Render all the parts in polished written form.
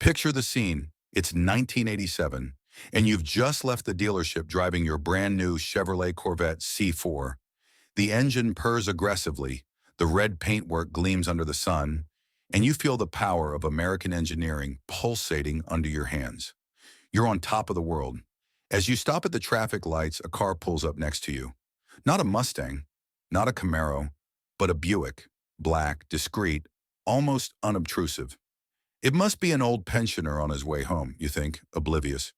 Picture the scene. It's 1987, and you've just left the dealership driving your brand new Chevrolet Corvette C4. The engine purrs aggressively, the red paintwork gleams under the sun, and you feel the power of American engineering pulsating under your hands. You're on top of the world. As you stop at the traffic lights, a car pulls up next to you. Not a Mustang, not a Camaro, but a Buick, black, discreet, almost unobtrusive. It must be an old pensioner on his way home, you think, oblivious.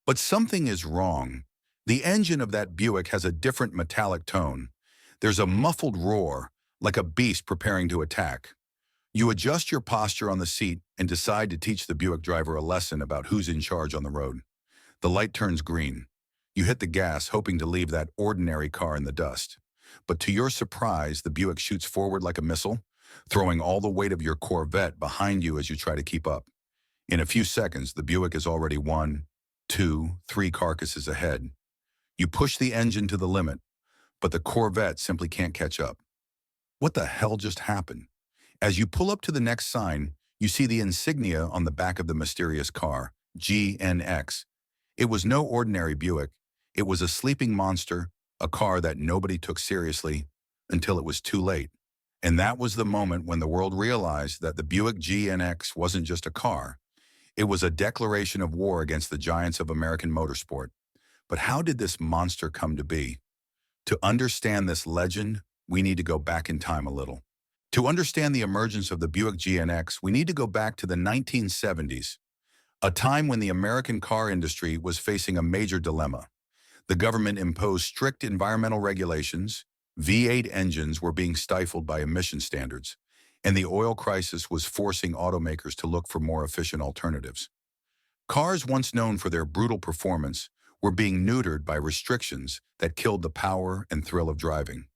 But something is wrong. The engine of that Buick has a different metallic tone. There's a muffled roar, like a beast preparing to attack. You adjust your posture on the seat and decide to teach the Buick driver a lesson about who's in charge on the road. The light turns green. You hit the gas, hoping to leave that ordinary car in the dust. But to your surprise, the Buick shoots forward like a missile, throwing all the weight of your Corvette behind you as you try to keep up. In a few seconds, the Buick is already one, two, three carcasses ahead. You push the engine to the limit, but the Corvette simply can't catch up. What the hell just happened? As you pull up to the next sign, you see the insignia on the back of the mysterious car, GNX. It was no ordinary Buick. It was a sleeping monster, a car that nobody took seriously until it was too late. And that was the moment when the world realized that the Buick GNX wasn't just a car. It was a declaration of war against the giants of American motorsport. But how did this monster come to be? To understand this legend, we need to go back in time a little. To understand the emergence of the Buick GNX, we need to go back to the 1970s, a time when the American car industry was facing a major dilemma. The government imposed strict environmental regulations, V8 engines were being stifled by emission standards, and the oil crisis was forcing automakers to look for more efficient alternatives. Cars once known for their brutal performance were being neutered by restrictions that killed the power and thrill of driving.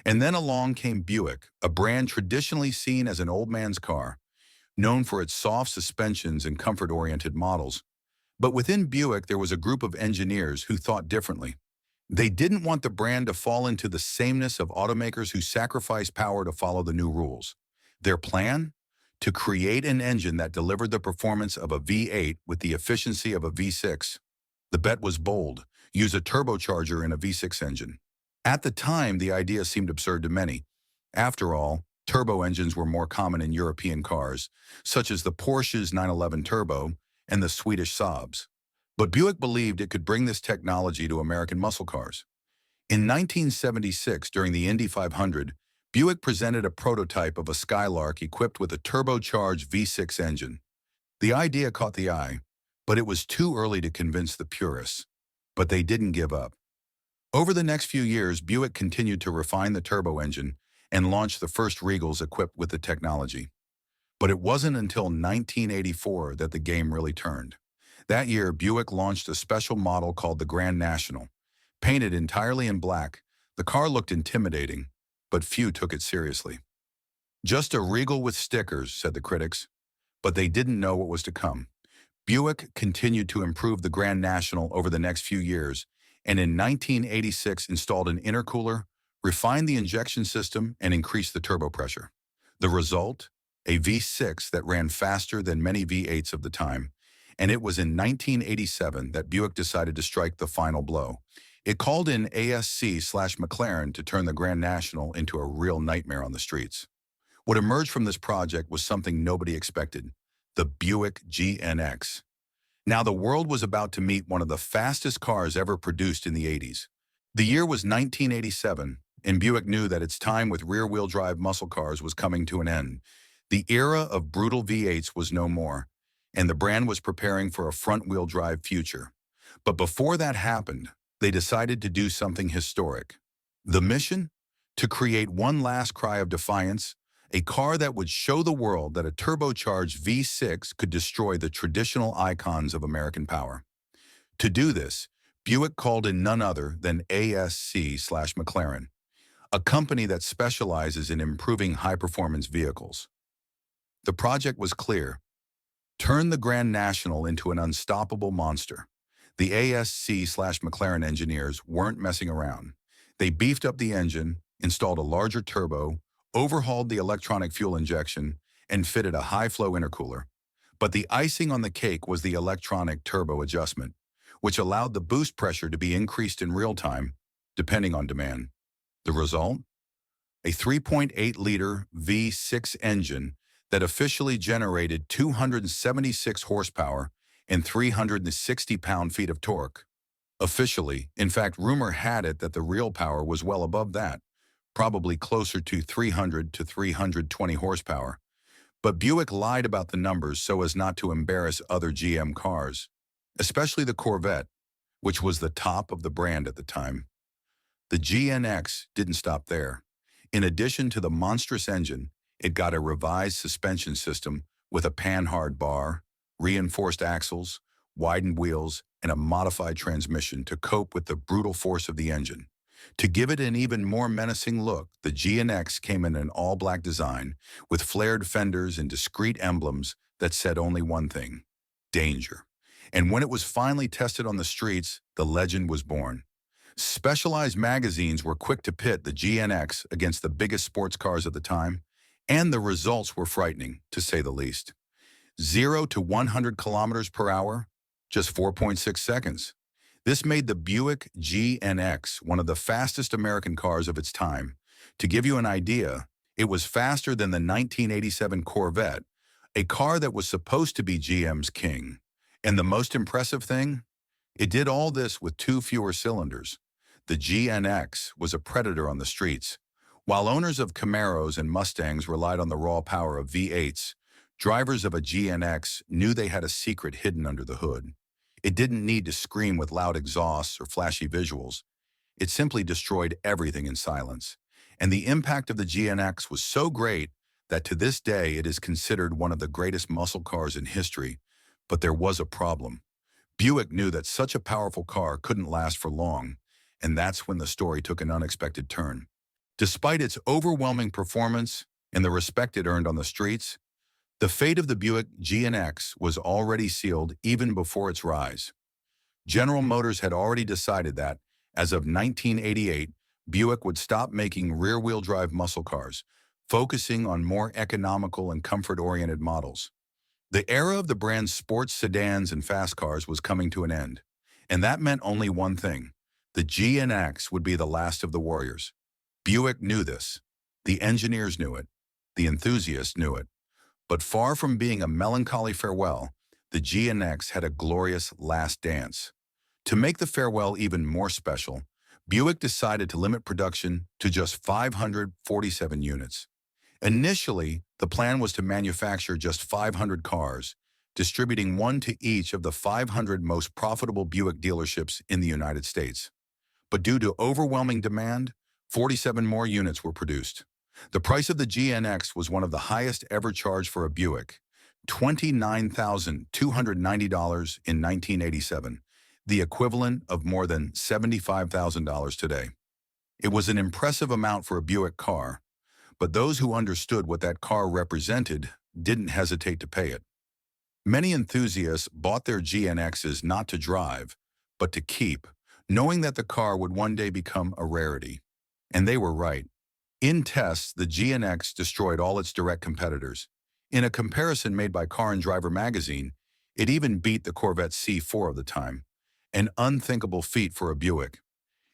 And then along came Buick, a brand traditionally seen as an old man's car, known for its soft suspensions and comfort-oriented models. But within Buick, there was a group of engineers who thought differently. They didn't want the brand to fall into the sameness of automakers who sacrifice power to follow the new rules. Their plan? To create an engine that delivered the performance of a V8 with the efficiency of a V6. The bet was bold: use a turbocharger in a V6 engine. At the time, the idea seemed absurd to many. After all, turbo engines were more common in European cars, such as the Porsche's 911 Turbo and the Swedish Saabs. But Buick believed it could bring this technology to American muscle cars. In 1976, during the Indy 500, Buick presented a prototype of a Skylark equipped with a turbocharged V6 engine. The idea caught the eye, but it was too early to convince the purists. But they didn't give up. Over the next few years, Buick continued to refine the turbo engine and launched the first Regals equipped with the technology. But it wasn't until 1984 that the game really turned. That year, Buick launched a special model called the Grand National. Painted entirely in black, the car looked intimidating, but few took it seriously. Just a Regal with stickers, said the critics, but they didn't know what was to come. Buick continued to improve the Grand National over the next few years, and in 1986 installed an intercooler, refined the injection system, and increased the turbo pressure. The result? A V6 that ran faster than many V8s of the time. And it was in 1987 that Buick decided to strike the final blow. It called in ASC/McLaren to turn the Grand National into a real nightmare on the streets. What emerged from this project was something nobody expected: the Buick GNX. Now the world was about to meet one of the fastest cars ever produced in the 80s. The year was 1987, and Buick knew that its time with rear-wheel drive muscle cars was coming to an end. The era of brutal V8s was no more, and the brand was preparing for a front-wheel drive future. But before that happened, they decided to do something historic. The mission? To create one last cry of defiance, a car that would show the world that a turbocharged V6 could destroy the traditional icons of American power. To do this, Buick called in none other than ASC/McLaren, a company that specializes in improving high-performance vehicles. The project was clear: turn the Grand National into an unstoppable monster. The ASC/McLaren engineers weren't messing around. They beefed up the engine, installed a larger turbo, overhauled the electronic fuel injection, and fitted a high-flow intercooler. But the icing on the cake was the electronic turbo adjustment, which allowed the boost pressure to be increased in real time, depending on demand. The result? A 3.8-liter V6 engine that officially generated 276 horsepower and 360 pound-feet of torque. Officially, in fact, rumor had it that the real power was well above that, probably closer to 300 to 320 horsepower. But Buick lied about the numbers so as not to embarrass other GM cars, especially the Corvette, which was the top of the brand at the time. The GNX didn't stop there. In addition to the monstrous engine, it got a revised suspension system with a panhard bar, reinforced axles, widened wheels, and a modified transmission to cope with the brutal force of the engine. To give it an even more menacing look, the GNX came in an all-black design with flared fenders and discreet emblems that said only one thing: danger. And when it was finally tested on the streets, the legend was born. Specialized magazines were quick to pit the GNX against the biggest sports cars at the time, and the results were frightening, to say the least. 0 to 100 kilometers per hour, just 4.6 seconds. This made the Buick GNX one of the fastest American cars of its time. To give you an idea, it was faster than the 1987 Corvette, a car that was supposed to be GM's king. And the most impressive thing? It did all this with 2 fewer cylinders. The GNX was a predator on the streets. While owners of Camaros and Mustangs relied on the raw power of V8s, drivers of a GNX knew they had a secret hidden under the hood. It didn't need to scream with loud exhausts or flashy visuals. It simply destroyed everything in silence. And the impact of the GNX was so great that to this day it is considered one of the greatest muscle cars in history. But there was a problem. Buick knew that such a powerful car couldn't last for long, and that's when the story took an unexpected turn. Despite its overwhelming performance and the respect it earned on the streets, the fate of the Buick GNX was already sealed even before its rise. General Motors had already decided that, as of 1988, Buick would stop making rear-wheel drive muscle cars, focusing on more economical and comfort-oriented models. The era of the brand's sports sedans and fast cars was coming to an end, and that meant only one thing: the GNX would be the last of the warriors. Buick knew this. The engineers knew it. The enthusiasts knew it. But far from being a melancholy farewell, the GNX had a glorious last dance. To make the farewell even more special, Buick decided to limit production to just 547 units. Initially, the plan was to manufacture just 500 cars, distributing one to each of the 500 most profitable Buick dealerships in the United States. But due to overwhelming demand, 47 more units were produced. The price of the GNX was one of the highest ever charged for a Buick, $29,290 in 1987, the equivalent of more than $75,000 today. It was an impressive amount for a Buick car, but those who understood what that car represented didn't hesitate to pay it. Many enthusiasts bought their GNXs not to drive, but to keep, knowing that the car would one day become a rarity. And they were right. In tests, the GNX destroyed all its direct competitors. In a comparison made by Car and Driver magazine, it even beat the Corvette C4 of the time, an unthinkable feat for a Buick.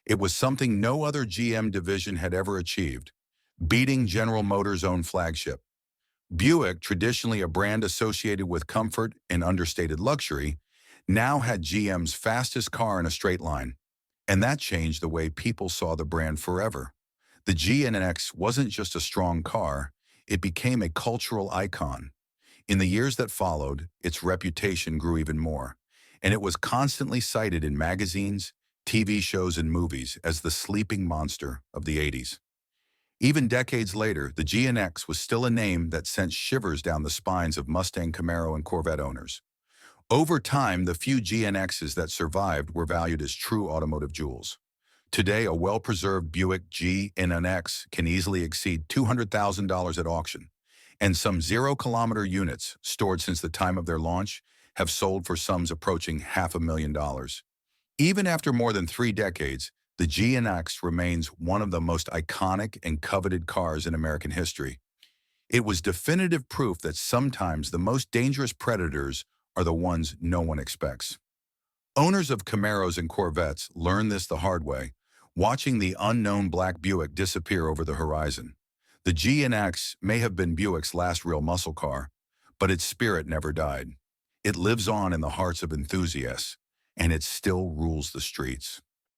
It was something no other GM division had ever achieved, beating General Motors' own flagship. Buick, traditionally a brand associated with comfort and understated luxury, now had GM's fastest car in a straight line. And that changed the way people saw the brand forever. The GNX wasn't just a strong car, it became a cultural icon. In the years that followed, its reputation grew even more, and it was constantly cited in magazines, TV shows, and movies as the sleeping monster of the 80s. Even decades later, the GNX was still a name that sent shivers down the spines of Mustang, Camaro, and Corvette owners. Over time, the few GNXs that survived were valued as true automotive jewels. Today, a well-preserved Buick GNX can easily exceed $200,000 at auction, and some 0-kilometer units, stored since the time of their launch, have sold for sums approaching $500,000. Even after more than 3 decades, the GNX remains one of the most iconic and coveted cars in American history. It was definitive proof that sometimes the most dangerous predators are the ones no one expects. Owners of Camaros and Corvettes learned this the hard way, watching the unknown black Buick disappear over the horizon. The GNX may have been Buick's last real muscle car, but its spirit never died. It lives on in the hearts of enthusiasts, and it still rules the streets.